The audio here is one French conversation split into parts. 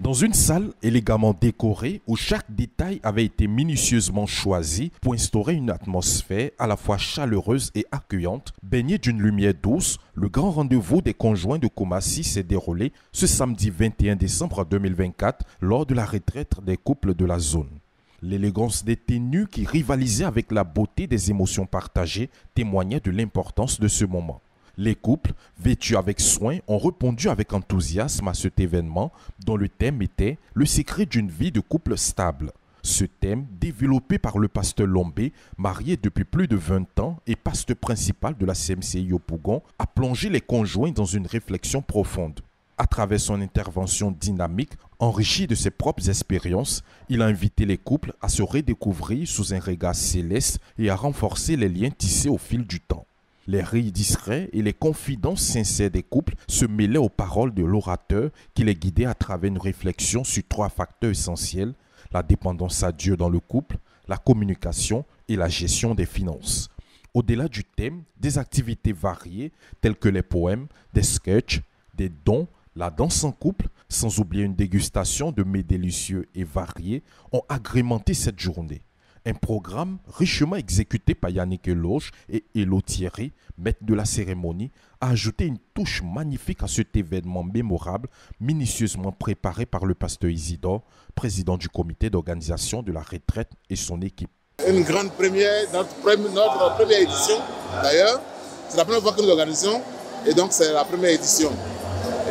Dans une salle élégamment décorée où chaque détail avait été minutieusement choisi pour instaurer une atmosphère à la fois chaleureuse et accueillante, baignée d'une lumière douce, le grand rendez-vous des conjoints de Koumassi s'est déroulé ce samedi 21 décembre 2024 lors de la retraite des couples de la zone. L'élégance des tenues qui rivalisaient avec la beauté des émotions partagées témoignait de l'importance de ce moment. Les couples, vêtus avec soin, ont répondu avec enthousiasme à cet événement dont le thème était « Le secret d'une vie de couple stable ». Ce thème, développé par le pasteur Lombé, marié depuis plus de 20 ans et pasteur principal de la CMCI Yopougon, a plongé les conjoints dans une réflexion profonde. À travers son intervention dynamique, enrichie de ses propres expériences, il a invité les couples à se redécouvrir sous un regard céleste et à renforcer les liens tissés au fil du temps. Les rires discrets et les confidences sincères des couples se mêlaient aux paroles de l'orateur qui les guidait à travers une réflexion sur 3 facteurs essentiels: la dépendance à Dieu dans le couple, la communication et la gestion des finances. Au-delà du thème, des activités variées telles que les poèmes, des sketchs, des dons, la danse en couple, sans oublier une dégustation de mets délicieux et variés, ont agrémenté cette journée. Un programme richement exécuté par Yannick Eloge et Elo Thierry, maître de la cérémonie, a ajouté une touche magnifique à cet événement mémorable, minutieusement préparé par le pasteur Isidore, président du comité d'organisation de la retraite et son équipe. Une grande première, notre première édition d'ailleurs. C'est la première fois que nous organisons et donc c'est la première édition.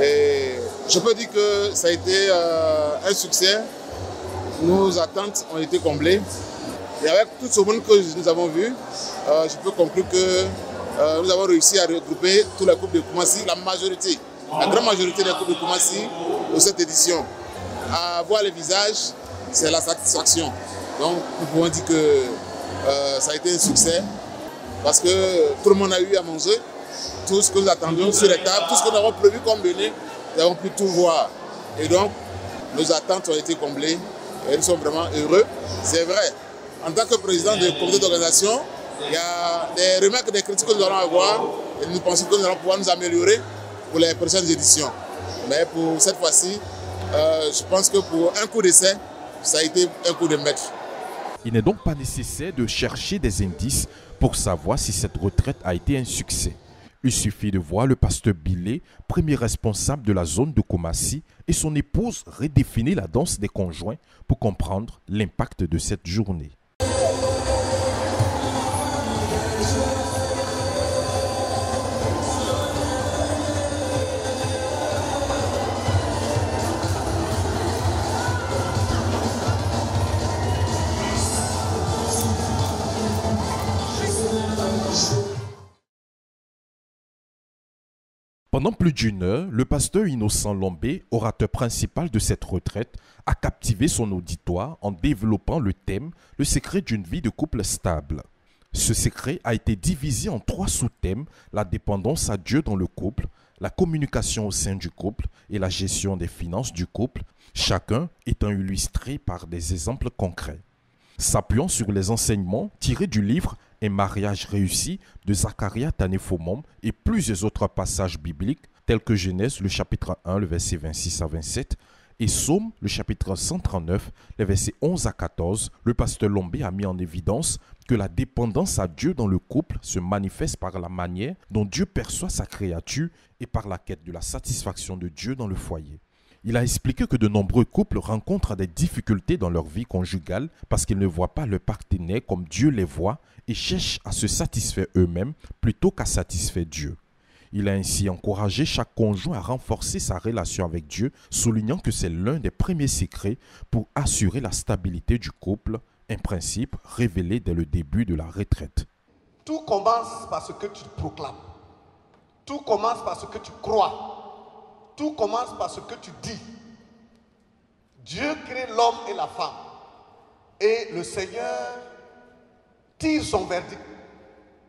Et je peux dire que ça a été un succès. Nos attentes ont été comblées. Et avec tout ce monde que nous avons vu, je peux conclure que nous avons réussi à regrouper tous les couples de Koumassi, la grande majorité des couples de Koumassi pour cette édition. À voir les visages, c'est la satisfaction. Donc nous pouvons dire que ça a été un succès parce que tout le monde a eu à manger, tout ce que nous attendions sur les tables, tout ce que nous avons prévu comme menu, nous avons pu tout voir. Et donc nos attentes ont été comblées et nous sommes vraiment heureux. C'est vrai. En tant que président du comité d'organisation, il y a des remarques, des critiques que nous allons avoir et nous pensons que nous allons pouvoir nous améliorer pour les prochaines éditions. Mais pour cette fois-ci, je pense que pour un coup d'essai, ça a été un coup de maître. Il n'est donc pas nécessaire de chercher des indices pour savoir si cette retraite a été un succès. Il suffit de voir le pasteur Bilé, premier responsable de la zone de Koumassi, et son épouse redéfinir la danse des conjoints pour comprendre l'impact de cette journée. Pendant plus d'une heure, le pasteur Innocent Lombé, orateur principal de cette retraite, a captivé son auditoire en développant le thème « Le secret d'une vie de couple stable ». Ce secret a été divisé en 3 sous-thèmes: la dépendance à Dieu dans le couple, la communication au sein du couple et la gestion des finances du couple, chacun étant illustré par des exemples concrets. S'appuyant sur les enseignements tirés du livre « Un mariage réussi » de Zacharia Tanefomom et plusieurs autres passages bibliques tels que Genèse, le chapitre 1, le verset 26 à 27, et Psaume, le chapitre 139, les versets 11 à 14, le pasteur Lombé a mis en évidence que la dépendance à Dieu dans le couple se manifeste par la manière dont Dieu perçoit sa créature et par la quête de la satisfaction de Dieu dans le foyer. Il a expliqué que de nombreux couples rencontrent des difficultés dans leur vie conjugale parce qu'ils ne voient pas leur partenaire comme Dieu les voit et cherchent à se satisfaire eux-mêmes plutôt qu'à satisfaire Dieu. Il a ainsi encouragé chaque conjoint à renforcer sa relation avec Dieu, soulignant que c'est l'un des premiers secrets pour assurer la stabilité du couple, un principe révélé dès le début de la retraite. Tout commence par ce que tu proclames. Tout commence par ce que tu crois. Tout commence par ce que tu dis. Dieu crée l'homme et la femme. Et le Seigneur tire son verdict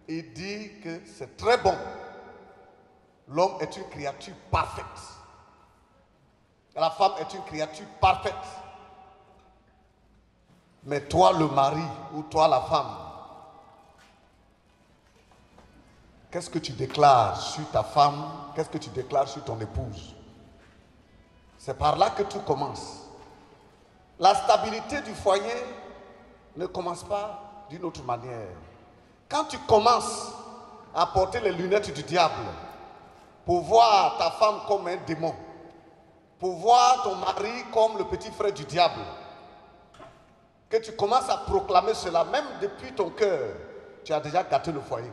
et dit que c'est très bon. L'homme est une créature parfaite. La femme est une créature parfaite. Mais toi, le mari, ou toi, la femme, qu'est-ce que tu déclares sur ta femme? Qu'est-ce que tu déclares sur ton épouse? C'est par là que tout commence. La stabilité du foyer ne commence pas d'une autre manière. Quand tu commences à porter les lunettes du diable pour voir ta femme comme un démon, pour voir ton mari comme le petit frère du diable, que tu commences à proclamer cela, même depuis ton cœur, tu as déjà gâté le foyer.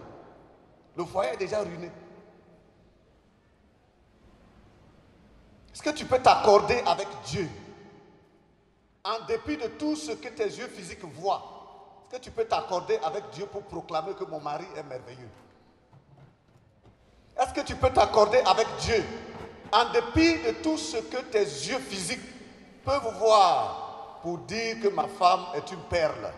Le foyer est déjà ruiné. Est-ce que tu peux t'accorder avec Dieu en dépit de tout ce que tes yeux physiques voient? Est-ce que tu peux t'accorder avec Dieu pour proclamer que mon mari est merveilleux? Est-ce que tu peux t'accorder avec Dieu en dépit de tout ce que tes yeux physiques peuvent voir pour dire que ma femme est une perle?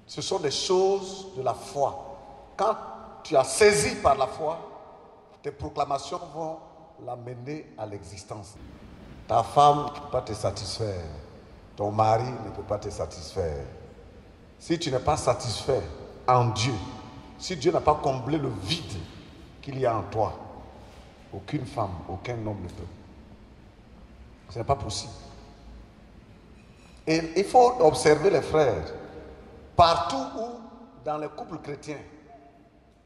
Ce sont des choses de la foi. Quand tu as saisi par la foi, tes proclamations vont l'amener à l'existence. Ta femme ne peut pas te satisfaire. Ton mari ne peut pas te satisfaire. Si tu n'es pas satisfait en Dieu, si Dieu n'a pas comblé le vide qu'il y a en toi, aucune femme, aucun homme ne peut. Ce n'est pas possible. Et il faut observer les frères. Partout où, dans les couples chrétiens,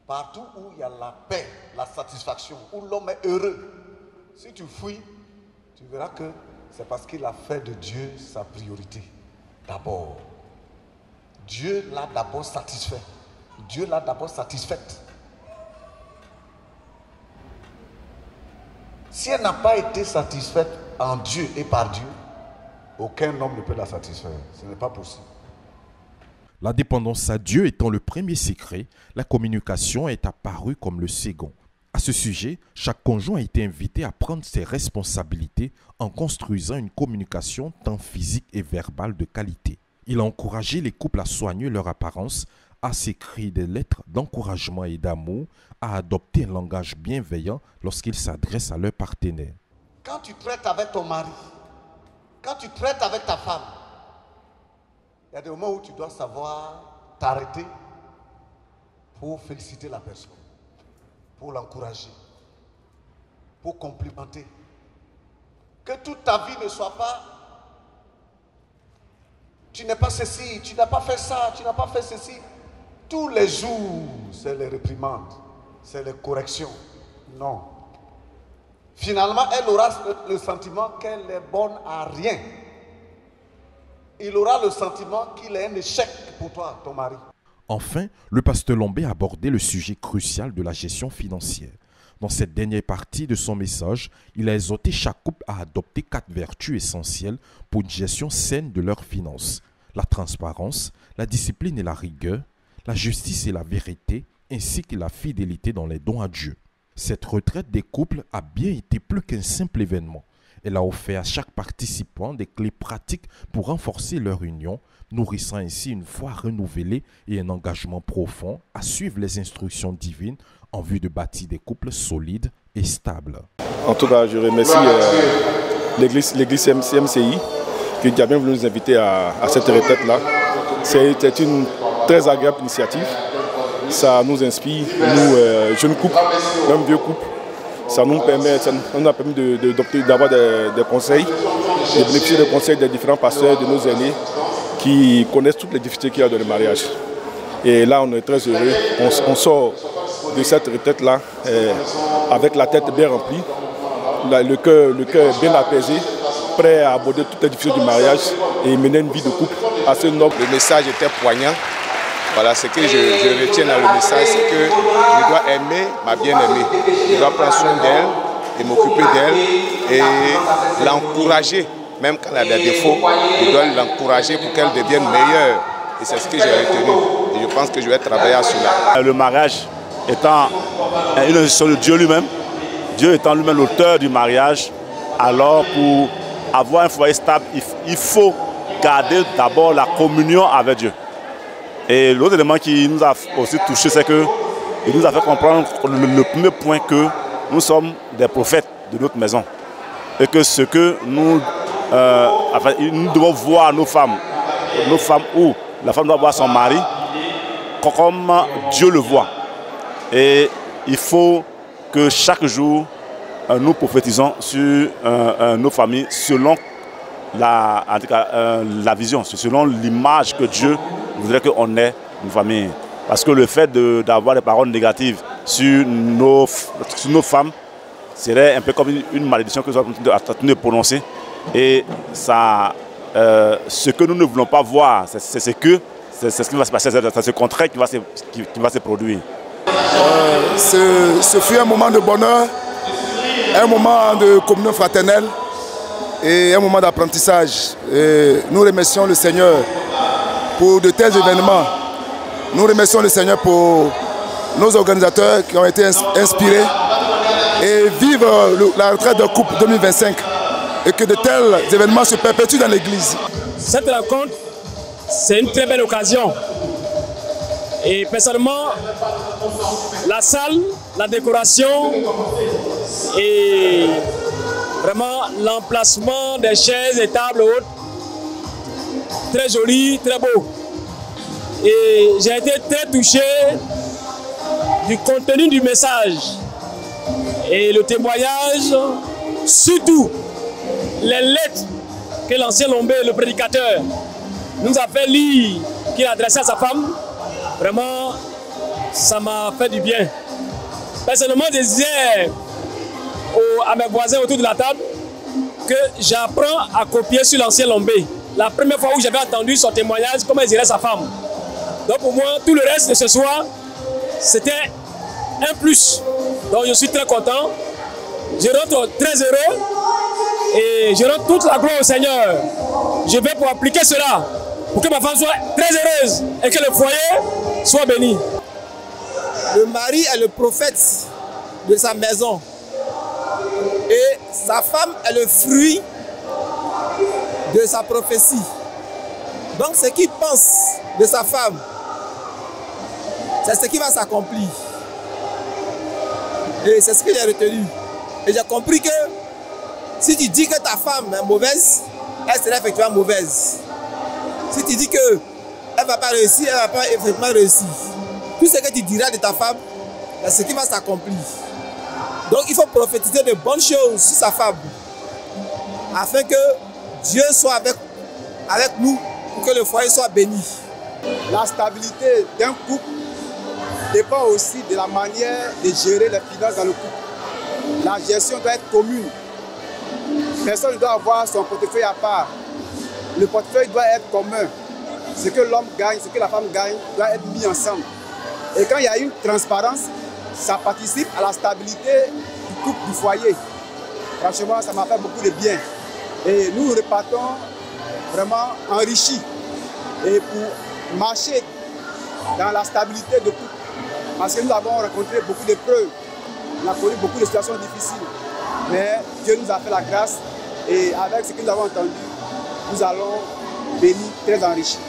partout où il y a la paix, la satisfaction, où l'homme est heureux, si tu fuis, tu verras que c'est parce qu'il a fait de Dieu sa priorité. D'abord. Dieu l'a d'abord satisfait. Dieu l'a d'abord satisfaite. Si elle n'a pas été satisfaite en Dieu et par Dieu, aucun homme ne peut la satisfaire. Ce n'est pas possible. La dépendance à Dieu étant le premier secret, la communication est apparue comme le second. À ce sujet, chaque conjoint a été invité à prendre ses responsabilités en construisant une communication tant physique et verbale de qualité. Il a encouragé les couples à soigner leur apparence, à s'écrire des lettres d'encouragement et d'amour, à adopter un langage bienveillant lorsqu'ils s'adressent à leur partenaire. Quand tu traites avec ton mari, quand tu traites avec ta femme, il y a des moments où tu dois savoir t'arrêter pour féliciter la personne, pour l'encourager, pour complimenter. Que toute ta vie ne soit pas tu n'es pas ceci, tu n'as pas fait ça, tu n'as pas fait ceci. Tous les jours, c'est les réprimandes, c'est les corrections. Non. Finalement, elle aura le sentiment qu'elle est bonne à rien. Il aura le sentiment qu'il est un échec pour toi, ton mari. Enfin, le pasteur Lombé a abordé le sujet crucial de la gestion financière. Dans cette dernière partie de son message, il a exhorté chaque couple à adopter 4 vertus essentielles pour une gestion saine de leurs finances. La transparence, la discipline et la rigueur, la justice et la vérité, ainsi que la fidélité dans les dons à Dieu. Cette retraite des couples a bien été plus qu'un simple événement. Elle a offert à chaque participant des clés pratiques pour renforcer leur union, nourrissant ainsi une foi renouvelée et un engagement profond à suivre les instructions divines en vue de bâtir des couples solides et stables. En tout cas, je remercie l'église CMCI qui a bien voulu nous inviter à cette retraite-là. C'était une très agréable initiative. Ça nous inspire, nous jeunes couples, même vieux couples. Ça nous a permis d'avoir des conseils, de bénéficier des conseils des différents pasteurs, de nos aînés qui connaissent toutes les difficultés qu'il y a dans le mariage. Et là, on est très heureux. On sort de cette retraite-là avec la tête bien remplie, le cœur bien apaisé, prêt à aborder toutes les difficultés du mariage et mener une vie de couple assez noble. Le message était poignant. Voilà, ce que je retiens dans le message, c'est que je dois aimer ma bien-aimée. Je dois prendre soin d'elle et m'occuper d'elle et l'encourager. Même quand elle a des défauts, je dois l'encourager pour qu'elle devienne meilleure. Et c'est ce que j'ai retenu. Et je pense que je vais travailler à cela. Le mariage étant une institution de Dieu lui-même, Dieu étant lui-même l'auteur du mariage, alors pour avoir un foyer stable, il faut garder d'abord la communion avec Dieu. Et l'autre élément qui nous a aussi touché, c'est qu'il nous a fait comprendre le premier point que nous sommes des prophètes de notre maison. Et que ce que nous devons voir nos femmes où la femme doit voir son mari, comme Dieu le voit. Et il faut que chaque jour, nous prophétisons sur nos familles selon la vision, c'est selon l'image que Dieu voudrait qu'on ait une famille. Parce que le fait d'avoir des paroles négatives sur nos femmes serait un peu comme une malédiction que nous sommes en train de prononcer. Et ça, ce que nous ne voulons pas voir, c'est ce qui va se passer, c'est ce contraire qui va se produire. Ce fut un moment de bonheur, un moment de communion fraternelle et un moment d'apprentissage. Nous remercions le Seigneur pour de tels événements. Nous remercions le Seigneur pour nos organisateurs qui ont été inspirés et vivre la retraite de couple 2025 et que de tels événements se perpétuent dans l'Église. Cette rencontre, c'est une très belle occasion. Et personnellement, la salle, la décoration et vraiment l'emplacement des chaises et tables hautes, très joli, très beau. Et j'ai été très touché du contenu du message et le témoignage, surtout les lettres que l'ancien Lombé, le prédicateur, nous a fait lire, qu'il a adressé à sa femme. Vraiment, ça m'a fait du bien. Personnellement, je disais à mes voisins autour de la table que j'apprends à copier sur l'ancien Lombé. La première fois où j'avais entendu son témoignage, comment il dirait sa femme. Donc pour moi, tout le reste de ce soir, c'était un plus. Donc je suis très content. Je rentre très heureux et je rends toute la gloire au Seigneur. Je vais pour appliquer cela, pour que ma femme soit très heureuse et que le foyer soit béni. Le mari est le prophète de sa maison et sa femme est le fruit de sa prophétie. Donc ce qu'il pense de sa femme, c'est ce qui va s'accomplir. Et c'est ce que j'ai retenu. Et j'ai compris que si tu dis que ta femme est mauvaise, elle sera effectivement mauvaise. Si tu dis qu'elle ne va pas réussir, elle ne va pas effectivement réussir. Tout ce que tu diras de ta femme, c'est ce qui va s'accomplir. Donc il faut prophétiser de bonnes choses sur sa femme, afin que Dieu soit avec nous, pour que le foyer soit béni. La stabilité d'un couple dépend aussi de la manière de gérer les finances dans le couple. La gestion doit être commune. Personne ne doit avoir son portefeuille à part. Le portefeuille doit être commun. Ce que l'homme gagne, ce que la femme gagne, doit être mis ensemble. Et quand il y a une transparence, ça participe à la stabilité du couple, du foyer. Franchement, ça m'a fait beaucoup de bien. Et nous repartons vraiment enrichis. Et pour marcher dans la stabilité de couple. Parce que nous avons rencontré beaucoup d'épreuves. On a connu beaucoup de situations difficiles. Mais Dieu nous a fait la grâce. Et avec ce que nous avons entendu, nous allons bénir, très enrichis.